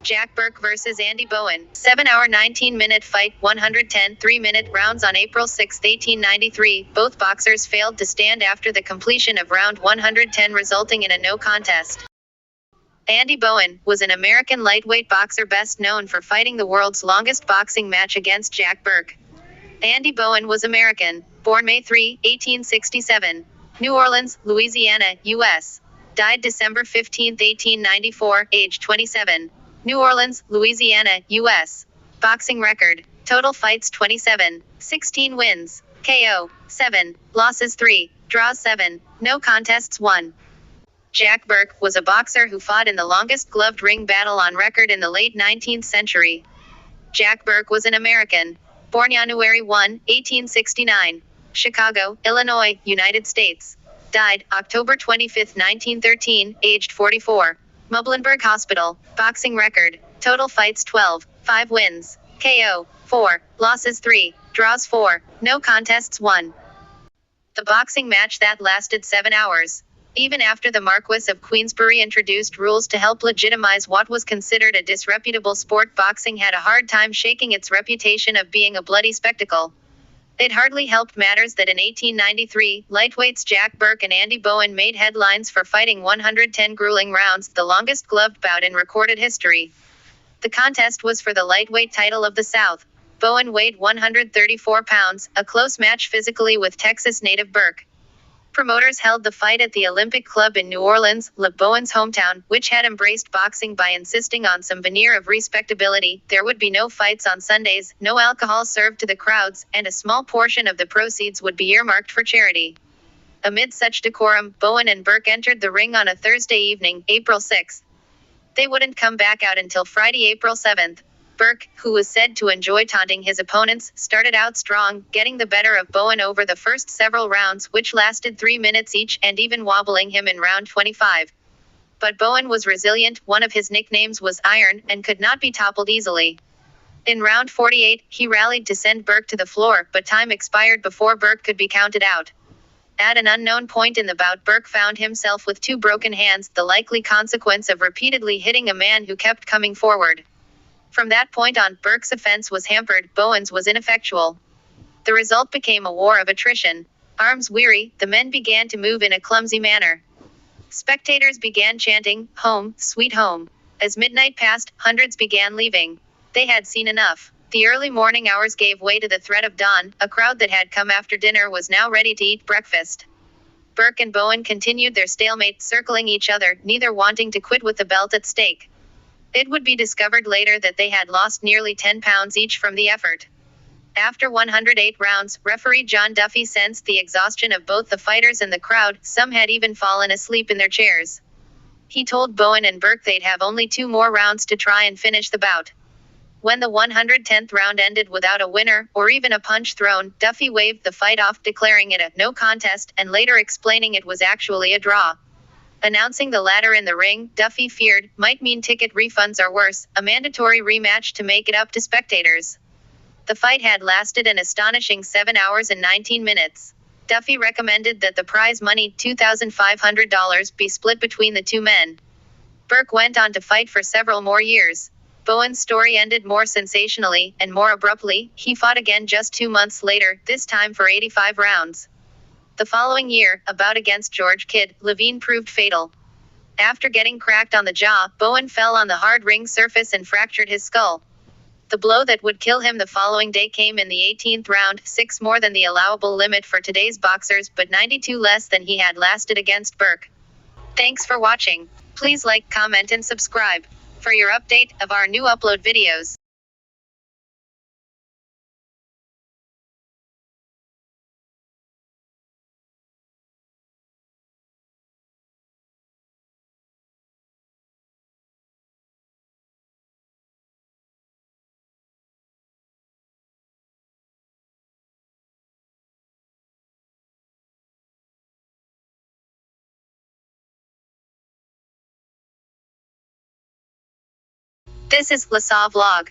Jack Burke vs. Andy Bowen. 7-hour 19-minute fight, 110 3-minute rounds on April 6, 1893. Both boxers failed to stand after the completion of round 110, resulting in a no contest. Andy Bowen was an American lightweight boxer best known for fighting the world's longest boxing match against Jack Burke. Andy Bowen was American, born May 3, 1867. New Orleans, Louisiana, U.S. Died December 15, 1894, age 27. New Orleans, Louisiana, U.S. Boxing record. Total fights 27. 16 wins. KO. 7. Losses 3. Draws 7. No contests 1. Jack Burke was a boxer who fought in the longest gloved ring battle on record in the late 19th century. Jack Burke was an American. Born January 1, 1869. Chicago, Illinois, United States. Died October 25, 1913, aged 44. Mueblenberg Hospital. Boxing record. Total fights 12. 5 wins. KO. 4. Losses 3. Draws 4. No contests 1. The boxing match that lasted 7 hours. Even after the Marquess of Queensberry introduced rules to help legitimize what was considered a disreputable sport, boxing had a hard time shaking its reputation of being a bloody spectacle. It hardly helped matters that in 1893, lightweights Jack Burke and Andy Bowen made headlines for fighting 110 grueling rounds, the longest gloved bout in recorded history. The contest was for the lightweight title of the South. Bowen weighed 134 pounds, a close match physically with Texas native Burke. Promoters held the fight at the Olympic Club in New Orleans, Bowen's hometown, which had embraced boxing by insisting on some veneer of respectability. There would be no fights on Sundays, no alcohol served to the crowds, and a small portion of the proceeds would be earmarked for charity. Amid such decorum, Bowen and Burke entered the ring on a Thursday evening, April 6. They wouldn't come back out until Friday, April 7. Burke, who was said to enjoy taunting his opponents, started out strong, getting the better of Bowen over the first several rounds, which lasted 3 minutes each, and even wobbling him in round 25. But Bowen was resilient, one of his nicknames was Iron, and could not be toppled easily. In round 48, he rallied to send Burke to the floor, but time expired before Burke could be counted out. At an unknown point in the bout, Burke found himself with 2 broken hands, the likely consequence of repeatedly hitting a man who kept coming forward. From that point on, Burke's offense was hampered, Bowen's was ineffectual. The result became a war of attrition. Arms weary, the men began to move in a clumsy manner. Spectators began chanting, "Home, sweet home." As midnight passed, hundreds began leaving. They had seen enough. The early morning hours gave way to the threat of dawn. A crowd that had come after dinner was now ready to eat breakfast. Burke and Bowen continued their stalemate, circling each other, neither wanting to quit with the belt at stake. It would be discovered later that they had lost nearly 10 pounds each from the effort. After 108 rounds, referee John Duffy sensed the exhaustion of both the fighters and the crowd. Some had even fallen asleep in their chairs. He told Bowen and Burke they'd have only 2 more rounds to try and finish the bout. When the 110th round ended without a winner, or even a punch thrown, Duffy waved the fight off, declaring it a no contest, and later explaining it was actually a draw. Announcing the latter in the ring, Duffy feared, might mean ticket refunds or worse, a mandatory rematch to make it up to spectators. The fight had lasted an astonishing 7 hours and 19 minutes. Duffy recommended that the prize money, $2,500, be split between the 2 men. Burke went on to fight for several more years. Bowen's story ended more sensationally, and more abruptly. He fought again just 2 months later, this time for 85 rounds. The following year, a bout against George "Kid" Levine proved fatal. After getting cracked on the jaw, Bowen fell on the hard ring surface and fractured his skull. The blow that would kill him the following day came in the 18th round, 6 more than the allowable limit for today's boxers, but 92 less than he had lasted against Burke. Thanks for watching. Please like, comment and subscribe for your update of our new upload videos. This is LaSaw Vlog.